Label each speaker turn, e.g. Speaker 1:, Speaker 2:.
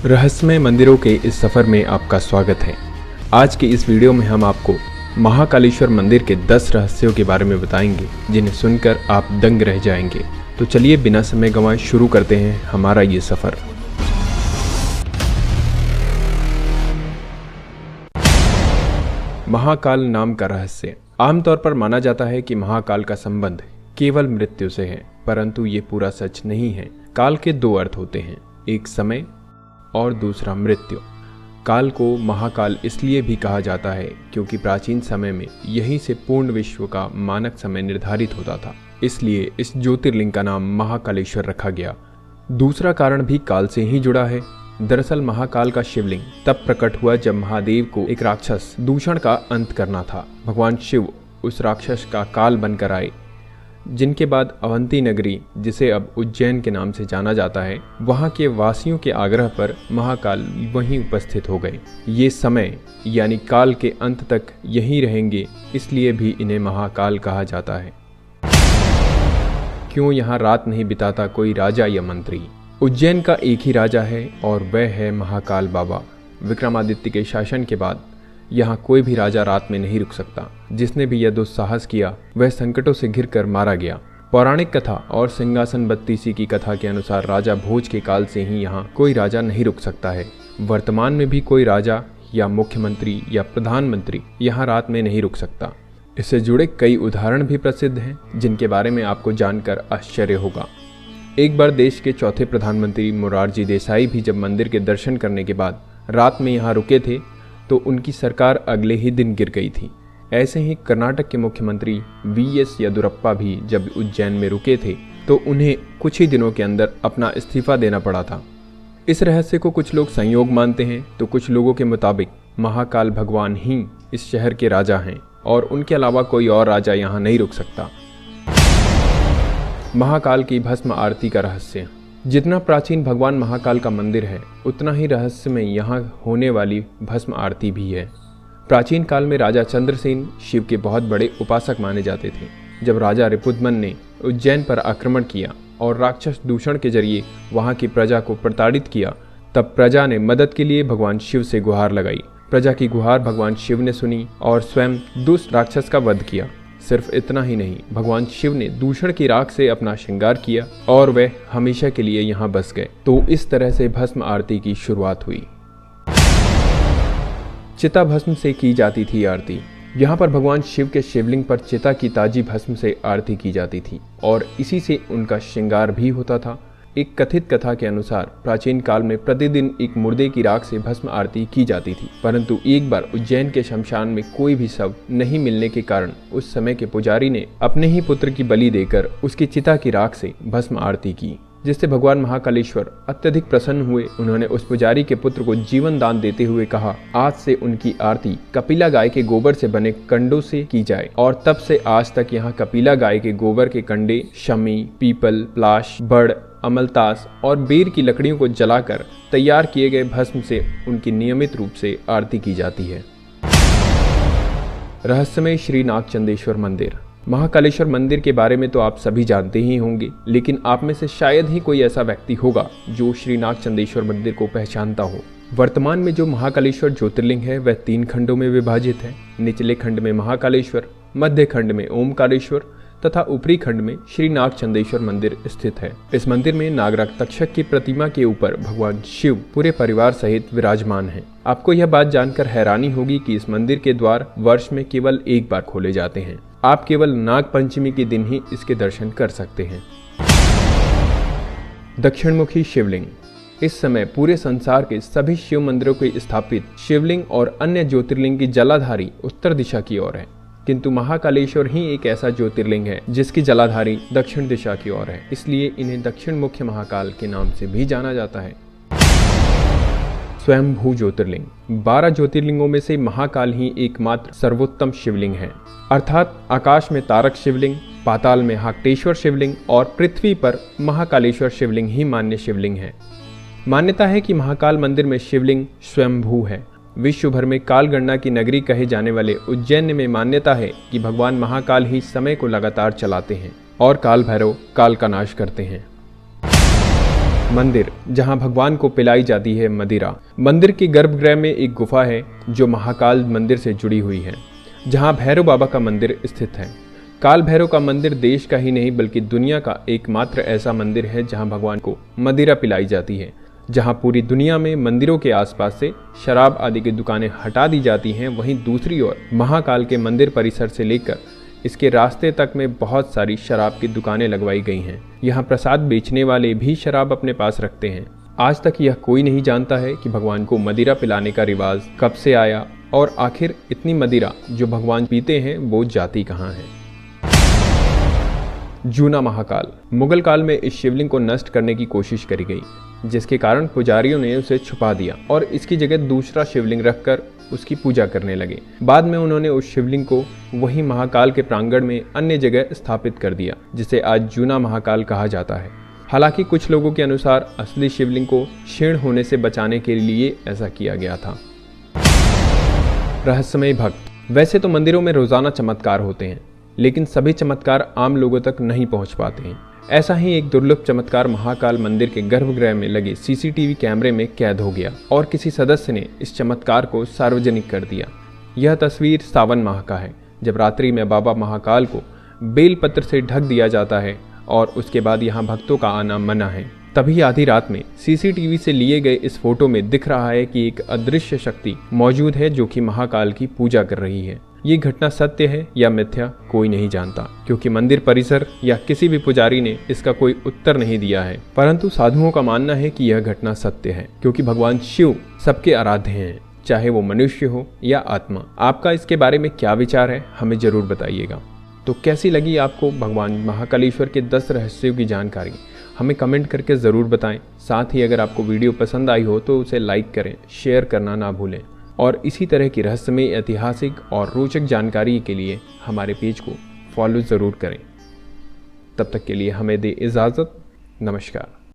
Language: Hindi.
Speaker 1: रहस्यमय मंदिरों के इस सफ़र में आपका स्वागत है। आज के इस वीडियो में हम आपको महाकालेश्वर मंदिर के 10 रहस्यों के बारे में बताएंगे जिन्हें सुनकर आप दंग रह जाएंगे। तो चलिए बिना समय गंवाए शुरू करते हैं हमारा ये सफ़र। महाकाल नाम का रहस्य। आमतौर पर माना जाता है कि महाकाल का संबंध केवल मृत्यु से है, परंतु ये पूरा सच नहीं है। काल के 2 अर्थ होते हैं, एक समय और दूसरा मृत्यु। काल को महाकाल इसलिए भी कहा जाता है क्योंकि प्राचीन समय में यहीं से पूर्ण विश्व का मानक समय निर्धारित होता था, इसलिए इस ज्योतिर्लिंग का नाम महाकालेश्वर रखा गया। दूसरा कारण भी काल से ही जुड़ा है। दरअसल महाकाल का शिवलिंग तब प्रकट हुआ जब महादेव को एक राक्षस दूषण का अंत करना था। भगवान शिव उस राक्षस का काल बनकर आए, जिनके बाद अवंती नगरी, जिसे अब उज्जैन के नाम से जाना जाता है, वहां के वासियों के आग्रह पर महाकाल वहीं उपस्थित हो गए। ये समय यानी काल के अंत तक यहीं रहेंगे, इसलिए भी इन्हें महाकाल कहा जाता है। क्यों यहाँ रात नहीं बिताता कोई राजा या मंत्री? उज्जैन का एक ही राजा है और वह है महाकाल बाबा। विक्रमादित्य के शासन के बाद यहाँ कोई भी राजा रात में नहीं रुक सकता। जिसने भी यह दुस्साहस किया वह संकटों से घिरकर मारा गया। पौराणिक कथा और सिंहासन बत्तीसी की कथा के अनुसार राजा भोज के काल से ही यहाँ कोई राजा नहीं रुक सकता है। वर्तमान में भी कोई राजा या मुख्यमंत्री या प्रधानमंत्री यहाँ रात में नहीं रुक सकता। इससे जुड़े कई उदाहरण भी प्रसिद्ध हैं, जिनके बारे में आपको जानकर आश्चर्य होगा। एक बार देश के चौथे प्रधानमंत्री मोरारजी देसाई भी जब मंदिर के दर्शन करने के बाद रात में यहाँ रुके थे तो उनकी सरकार अगले ही दिन गिर गई थी। ऐसे ही कर्नाटक के मुख्यमंत्री वीएस येदियुरप्पा भी जब उज्जैन में रुके थे तो उन्हें कुछ ही दिनों के अंदर अपना इस्तीफा देना पड़ा था। इस रहस्य को कुछ लोग संयोग मानते हैं तो कुछ लोगों के मुताबिक महाकाल भगवान ही इस शहर के राजा हैं और उनके अलावा कोई और राजा यहाँ नहीं रुक सकता। महाकाल की भस्म आरती का रहस्य। जितना प्राचीन भगवान महाकाल का मंदिर है, उतना ही रहस्य में यहाँ होने वाली भस्म आरती भी है। प्राचीन काल में राजा चंद्रसेन शिव के बहुत बड़े उपासक माने जाते थे। जब राजा रिपुदमन ने उज्जैन पर आक्रमण किया और राक्षस दूषण के जरिए वहाँ की प्रजा को प्रताड़ित किया, तब प्रजा ने मदद के लिए भगवान शिव से गुहार लगाई। प्रजा की गुहार भगवान शिव ने सुनी और स्वयं दुष्ट राक्षस का वध किया। सिर्फ इतना ही नहीं, भगवान शिव ने दूषण की राख से अपना श्रृंगार किया और वह हमेशा के लिए यहाँ बस गए। तो इस तरह से भस्म आरती की शुरुआत हुई। चिता भस्म से की जाती थी आरती। यहाँ पर भगवान शिव के शिवलिंग पर चिता की ताजी भस्म से आरती की जाती थी और इसी से उनका श्रृंगार भी होता था। एक कथित कथा के अनुसार प्राचीन काल में प्रतिदिन एक मुर्दे की राख से भस्म आरती की जाती थी, परंतु एक बार उज्जैन के शमशान में कोई भी शव नहीं मिलने के कारण उस समय के पुजारी ने अपने ही पुत्र की बलि देकर उसकी चिता की राख से भस्म आरती की, जिससे भगवान महाकालेश्वर अत्यधिक प्रसन्न हुए। उन्होंने उस पुजारी के पुत्र को जीवन दान देते हुए कहा, आज से उनकी आरती कपिला गाय के गोबर से बने कंडों से की जाए। और तब से आज तक यहाँ कपिला गाय के गोबर के कंडे शमी, पीपल, प्लाश, बड़, अमलतास और बेर की लकड़ियों को जलाकर तैयार किए गए भस्म से उनकी नियमित रूप से आरती की जाती है। रहस्यमय श्री नागचंदेश्वर मंदिर। महाकालेश्वर मंदिर के बारे में तो आप सभी जानते ही होंगे, लेकिन आप में से शायद ही कोई ऐसा व्यक्ति होगा जो श्री नागचंदेश्वर मंदिर को पहचानता हो। वर्तमान में जो महाकालेश्वर ज्योतिर्लिंग है वह 3 खंडों में विभाजित है। निचले खंड में महाकालेश्वर, मध्य खंड में ओमकारेश्वर तथा ऊपरी खंड में श्री नागचंदेश्वर मंदिर स्थित है। इस मंदिर में नागराज तक्षक की प्रतिमा के ऊपर भगवान शिव पूरे परिवार सहित विराजमान हैं। आपको यह बात जानकर हैरानी होगी कि इस मंदिर के द्वार वर्ष में केवल एक बार खोले जाते हैं। आप केवल नाग पंचमी के दिन ही इसके दर्शन कर सकते हैं। दक्षिणमुखी शिवलिंग। इस समय पूरे संसार के सभी शिव मंदिरों के स्थापित शिवलिंग और अन्य ज्योतिर्लिंग की जलाधारी उत्तर दिशा की ओर है, किंतु महाकालेश्वर ही एक ऐसा ज्योतिर्लिंग है जिसकी जलाधारी दक्षिण दिशा की ओर है, इसलिए इन्हें दक्षिण मुख्य महाकाल के नाम से भी जाना जाता है। स्वयंभू ज्योतिर्लिंग। 12 ज्योतिर्लिंगों में से महाकाल ही एकमात्र सर्वोत्तम शिवलिंग है, अर्थात आकाश में तारक शिवलिंग, पाताल में हाक्टेश्वर शिवलिंग और पृथ्वी पर महाकालेश्वर शिवलिंग ही मान्य शिवलिंग है। मान्यता है कि महाकाल मंदिर में शिवलिंग स्वयंभू है। विश्व भर में काल गणना की नगरी कहे जाने वाले उज्जैन में मान्यता है कि भगवान महाकाल ही समय को लगातार चलाते हैं और काल भैरव काल का नाश करते हैं। मंदिर जहां भगवान को पिलाई जाती है मदिरा। मंदिर के गर्भगृह में एक गुफा है जो महाकाल मंदिर से जुड़ी हुई है, जहां भैरव बाबा का मंदिर स्थित है। काल भैरव का मंदिर देश का ही नहीं बल्कि दुनिया का एकमात्र ऐसा मंदिर है जहां भगवान को मदिरा पिलाई जाती है। जहां पूरी दुनिया में मंदिरों के आसपास से शराब आदि की दुकानें हटा दी जाती हैं, वहीं दूसरी ओर महाकाल के मंदिर परिसर से लेकर इसके रास्ते तक में बहुत सारी शराब की दुकानें लगवाई गई हैं। यहाँ प्रसाद बेचने वाले भी शराब अपने पास रखते हैं। आज तक यह कोई नहीं जानता है कि भगवान को मदिरा पिलाने का रिवाज कब से आया और आखिर इतनी मदिरा जो भगवान पीते हैं वो जाती कहाँ है। जूना महाकाल। मुगल काल में इस शिवलिंग को नष्ट करने की कोशिश करी गई, जिसके कारण पुजारियों ने उसे छुपा दिया और इसकी जगह दूसरा शिवलिंग रखकर उसकी पूजा करने लगे। बाद में उन्होंने उस शिवलिंग को वही महाकाल के प्रांगण में अन्य जगह स्थापित कर दिया, जिसे आज जूना महाकाल कहा जाता है। हालांकि कुछ लोगों के अनुसार असली शिवलिंग को क्षीण होने से बचाने के लिए ऐसा किया गया था। रहस्यमय भक्त। वैसे तो मंदिरों में रोजाना चमत्कार होते हैं, लेकिन सभी चमत्कार आम लोगों तक नहीं पहुंच पाते हैं। ऐसा ही एक दुर्लभ चमत्कार महाकाल मंदिर के गर्भगृह में लगे सीसीटीवी कैमरे में कैद हो गया और किसी सदस्य ने इस चमत्कार को सार्वजनिक कर दिया। यह तस्वीर सावन माह का है, जब रात्रि में बाबा महाकाल को बेलपत्र से ढक दिया जाता है और उसके बाद यहाँ भक्तों का आना मना है। तभी आधी रात में सीसीटीवी से लिए गए इस फोटो में दिख रहा है कि एक अदृश्य शक्ति मौजूद है जो कि महाकाल की पूजा कर रही है। ये घटना सत्य है या मिथ्या कोई नहीं जानता, क्योंकि मंदिर परिसर या किसी भी पुजारी ने इसका कोई उत्तर नहीं दिया है। परंतु साधुओं का मानना है कि यह घटना सत्य है, क्योंकि भगवान शिव सबके आराध्य हैं, चाहे वो मनुष्य हो या आत्मा। आपका इसके बारे में क्या विचार है, हमें जरूर बताइएगा। तो कैसी लगी आपको भगवान महाकालेश्वर के 10 रहस्यों की जानकारी, हमें कमेंट करके ज़रूर बताएं। साथ ही अगर आपको वीडियो पसंद आई हो तो उसे लाइक करें, शेयर करना ना भूलें और इसी तरह की रहस्यमय, ऐतिहासिक और रोचक जानकारी के लिए हमारे पेज को फॉलो ज़रूर करें। तब तक के लिए हमें दे इजाज़त। नमस्कार।